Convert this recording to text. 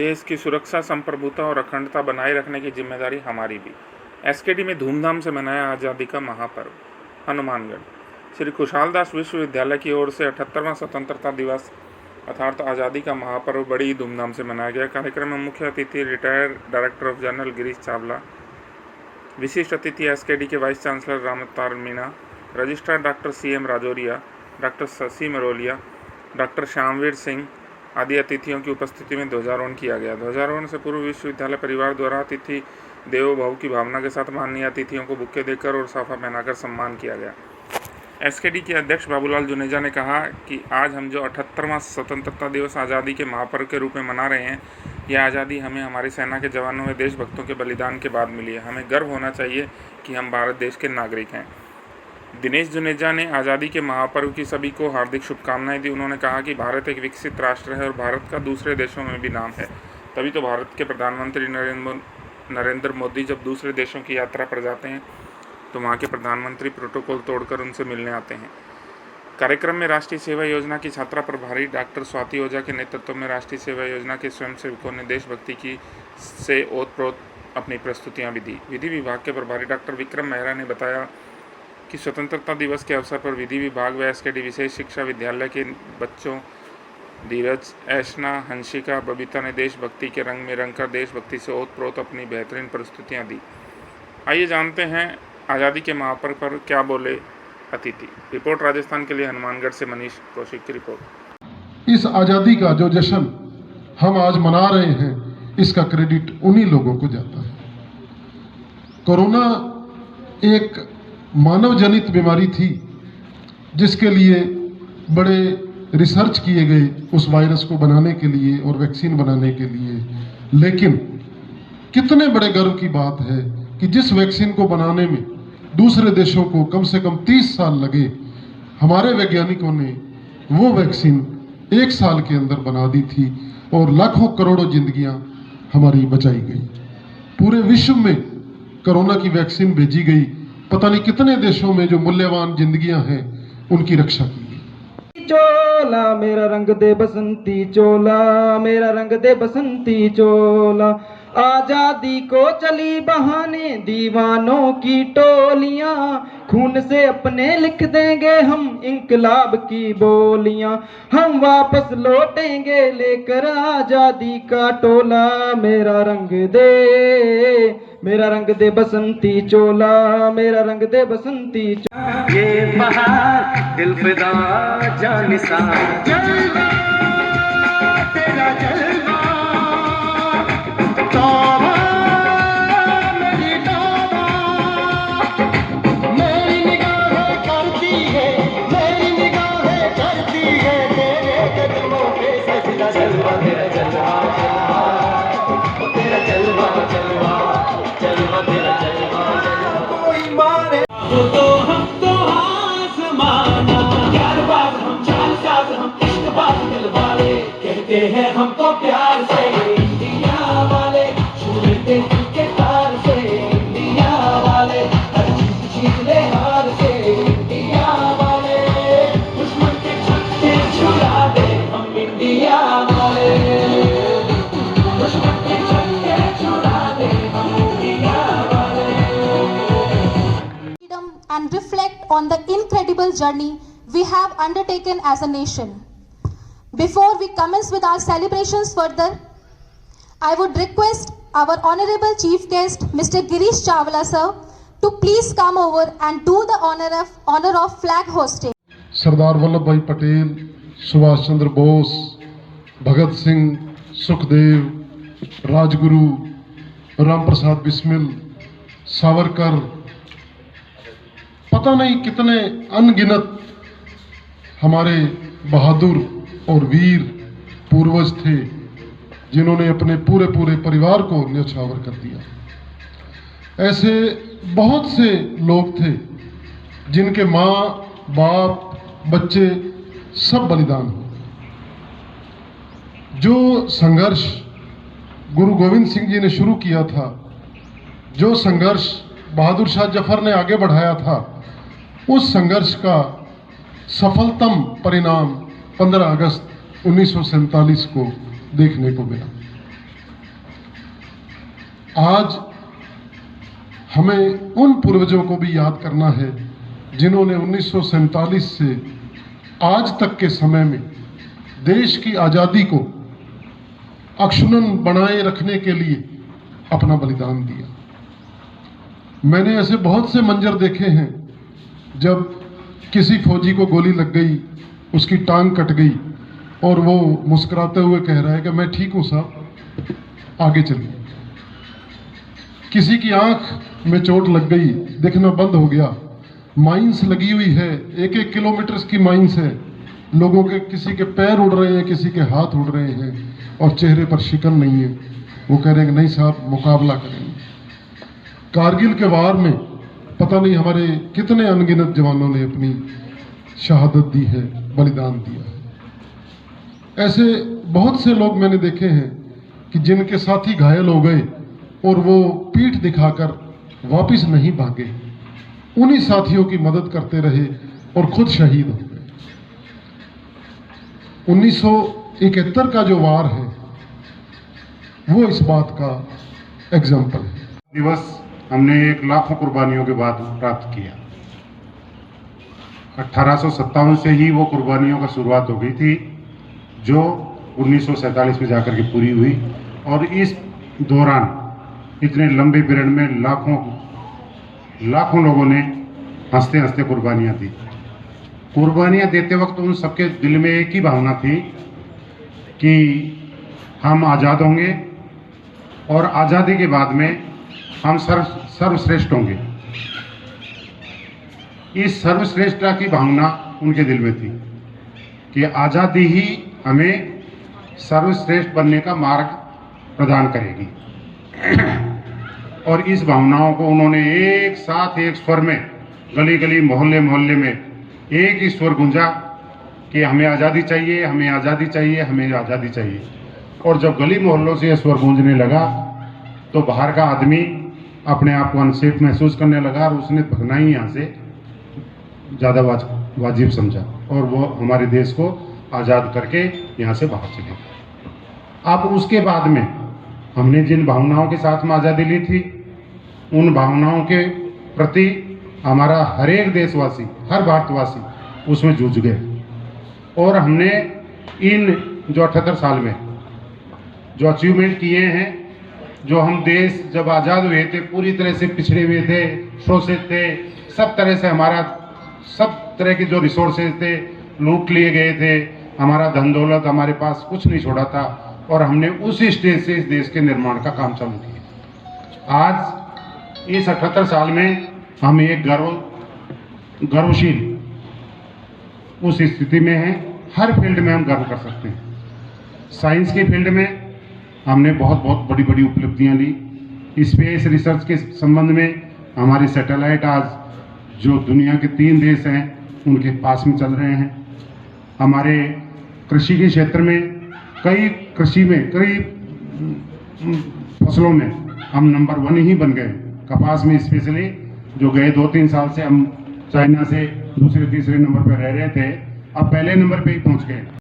देश की सुरक्षा, संप्रभुता और अखंडता बनाए रखने की जिम्मेदारी हमारी भी। एसकेडी में धूमधाम से मनाया आज़ादी का महापर्व। हनुमानगढ़ श्री कुशालदास विश्वविद्यालय की ओर से 78वां स्वतंत्रता दिवस अर्थात आज़ादी का महापर्व बड़ी ही धूमधाम से मनाया गया। कार्यक्रम में मुख्य अतिथि retired director of general Girish Chawla, विशिष्ट अतिथि एसकेडी के vice chancellor Ramavtar Meena, registrar doctor CM Rajoria, doctor Shashi Marolia, doctor Shyamveer Singh आदि अतिथियों की उपस्थिति में ध्वजारोहण किया गया। ध्वजारोहण से पूर्व विश्वविद्यालय परिवार द्वारा अतिथि देवो भव की भावना के साथ माननीय अतिथियों को बुक्के देकर और साफा पहनाकर सम्मान किया गया। एसकेडी के अध्यक्ष बाबूलाल जुनेजा ने कहा कि आज हम जो 78वां स्वतंत्रता दिवस आज़ादी के महापर्व के रूप में मना रहे हैं, यह आज़ादी हमें हमारी सेना के जवानों व देशभक्तों के बलिदान के बाद मिली है। हमें गर्व होना चाहिए कि हम भारत देश के नागरिक हैं। दिनेश जुनेजा ने आज़ादी के महापर्व की सभी को हार्दिक शुभकामनाएं दी। उन्होंने कहा कि भारत एक विकसित राष्ट्र है और भारत का दूसरे देशों में भी नाम है। तभी तो भारत के प्रधानमंत्री नरेंद्र मोदी जब दूसरे देशों की यात्रा पर जाते हैं तो वहाँ के प्रधानमंत्री प्रोटोकॉल तोड़कर उनसे मिलने आते हैं। कार्यक्रम में राष्ट्रीय सेवा योजना की छात्रा प्रभारी डॉक्टर स्वाति ओझा के नेतृत्व में राष्ट्रीय सेवा योजना के स्वयंसेवकों ने देशभक्ति की से ओतप्रोत अपनी प्रस्तुतियाँ भी दी। विधि विभाग के प्रभारी डॉक्टर विक्रम मेहरा ने बताया कि स्वतंत्रता दिवस के अवसर पर विधि विभाग व एसकेडी विशेष शिक्षा विद्यालय के बच्चों धीरज, ऐशना, हंसिका, बबीता ने देशभक्ति के रंग में रंगकर देशभक्ति से ओतप्रोत अपनी बेहतरीन प्रस्तुतियां दी। आइए जानते हैं आज़ादी के महापर्व पर क्या बोले अतिथि। रिपोर्ट राजस्थान के लिए हनुमानगढ़ से मनीष कौशिक की रिपोर्ट। इस आज़ादी का जो जश्न हम आज मना रहे हैं, इसका क्रेडिट उन्हीं लोगों को जाता है। कोरोना एक मानव जनित बीमारी थी जिसके लिए बड़े रिसर्च किए गए उस वायरस को बनाने के लिए और वैक्सीन बनाने के लिए, लेकिन कितने बड़े गर्व की बात है कि जिस वैक्सीन को बनाने में दूसरे देशों को कम से कम 30 साल लगे, हमारे वैज्ञानिकों ने वो वैक्सीन 1 साल के अंदर बना दी थी और लाखों करोड़ों जिंदगियां हमारी बचाई गई। पूरे विश्व में कोरोना की वैक्सीन भेजी गई। पता नहीं कितने देशों में जो मूल्यवान जिंदगियां हैं उनकी रक्षा की गई। चोला मेरा रंग दे बसंती चोला, मेरा रंग दे बसंती चोला, आजादी को चली बहाने दीवानों की टोलियां, खून से अपने लिख देंगे हम इंकलाब की बोलियां, हम वापस लौटेंगे लेकर आजादी का टोला, मेरा रंग दे बसंती चोला, मेरा रंग दे बसंती चोला। ये बहार दिल फिदा जानिसां जलवा तेरा जलवा, तौबा मेरी तौबा, मेरी निगाहें करती है, मेरी निगाहें करती है तेरे कदमों पे सजदा। जलवा तेरा जलवा जलवा, ओ तेरा जलवा जलवा जलवा तेरा जलवा जलवा। कोई मारे तो हम तो आसमाना, यार बात हम चाल साज हम इश्क बात दिल वाले, कहते हैं हमको प्यार से इंडिया वाले, छू लेते दिल के तार से इंडिया वाले, हर चीज जीत ले हार से इंडिया वाले, दुश्मन के छक्के छुड़ा दे हम इंडिया वाले, दुश्मन के छक्के छुड़ा दे हम इंडिया वाले। And reflect on the incredible journey we have undertaken as a nation. Before we commence with our celebrations further, I would request our Honorable Chief Guest, Mr. Girish Chawla sir, to please come over and do the honor of flag hosting. Sardar Vallabh भाई पटेल, सुभाष चंद्र बोस, भगत सिंह, सुखदेव, राजगुरु, राम प्रसाद बिस्मिल, सावरकर, पता नहीं कितने अनगिनत हमारे बहादुर और वीर पूर्वज थे जिन्होंने अपने पूरे परिवार को न्यौछावर कर दिया। ऐसे बहुत से लोग थे जिनके माँ बाप बच्चे सब बलिदान हो। जो संघर्ष गुरु गोविंद सिंह जी ने शुरू किया था, जो संघर्ष बहादुर शाह जफर ने आगे बढ़ाया था, उस संघर्ष का सफलतम परिणाम 15 अगस्त 1947 को देखने को मिला। आज हमें उन पूर्वजों को भी याद करना है जिन्होंने 1947 से आज तक के समय में देश की आज़ादी को अक्षुण्ण बनाए रखने के लिए अपना बलिदान दिया। मैंने ऐसे बहुत से मंजर देखे हैं जब किसी फौजी को गोली लग गई, उसकी टांग कट गई और वो मुस्कुराते हुए कह रहा है कि मैं ठीक हूं साहब, आगे चलिए। किसी की आंख में चोट लग गई, देखना बंद हो गया, माइंस लगी हुई है, 1-1 किलोमीटर की माइंस है, लोगों के किसी के पैर उड़ रहे हैं, किसी के हाथ उड़ रहे हैं और चेहरे पर शिकन नहीं है, वो कह रहे हैं नहीं साहब मुकाबला करेंगे। कारगिल के वार में पता नहीं हमारे कितने अनगिनत जवानों ने अपनी शहादत दी है, बलिदान दिया है। ऐसे बहुत से लोग मैंने देखे हैं कि जिनके साथी घायल हो गए और वो पीठ दिखाकर वापस नहीं भागे, उन्हीं साथियों की मदद करते रहे और खुद शहीद हो गए। 1971 का जो वार है वो इस बात का एग्जाम्पल है। दिवस हमने 1 लाखों कुर्बानियों के बाद प्राप्त किया। 1857 से ही वो कुर्बानियों का शुरुआत हो गई थी जो 1947 में जाकर के पूरी हुई, और इस दौरान इतने लंबे पीरियड में लाखों लोगों ने हंसते हंसते कुर्बानियाँ दी। कुर्बानियाँ देते वक्त उन सबके दिल में एक ही भावना थी कि हम आज़ाद होंगे और आज़ादी के बाद में हम सर्वश्रेष्ठ होंगे। इस सर्वश्रेष्ठता की भावना उनके दिल में थी कि आज़ादी ही हमें सर्वश्रेष्ठ बनने का मार्ग प्रदान करेगी। और इस भावनाओं को उन्होंने एक साथ एक स्वर में गली गली मोहल्ले मोहल्ले में एक ही स्वर गूंजा कि हमें आज़ादी चाहिए, हमें आज़ादी चाहिए, हमें आज़ादी चाहिए। और जब गली मोहल्लों से यह स्वर गूंजने लगा तो बाहर का आदमी अपने आप को अनसेफ महसूस करने लगा और उसने भगना ही यहाँ से ज़्यादा वाजिब समझा और वो हमारे देश को आज़ाद करके यहाँ से बाहर चले गए। अब उसके बाद में हमने जिन भावनाओं के साथ में आज़ादी ली थी, उन भावनाओं के प्रति हमारा हर एक देशवासी, हर भारतवासी उसमें जूझ गए। और हमने इन जो 78 साल में जो अचीवमेंट किए हैं, जो हम देश जब आज़ाद हुए थे पूरी तरह से पिछड़े हुए थे, शोषित थे, सब तरह से हमारा सब तरह के जो रिसोर्सेज थे लूट लिए गए थे, हमारा धन दौलत हमारे पास कुछ नहीं छोड़ा था, और हमने उसी स्टेज से इस देश के निर्माण का काम चालू किया। आज इस 78 साल में हम एक गर्वशील उस स्थिति में हैं, हर फील्ड में हम गर्व कर सकते हैं। साइंस की फील्ड में हमने बहुत बड़ी बड़ी उपलब्धियां ली। स्पेस रिसर्च के संबंध में हमारे सैटेलाइट आज जो दुनिया के 3 देश हैं उनके पास में चल रहे हैं। हमारे कृषि के क्षेत्र में कई फसलों में हम नंबर 1 ही बन गए। कपास में स्पेशली जो गए 2-3 साल से हम चाइना से दूसरे तीसरे नंबर पर रह रहे थे, अब पहले नंबर पे ही पहुंच गए।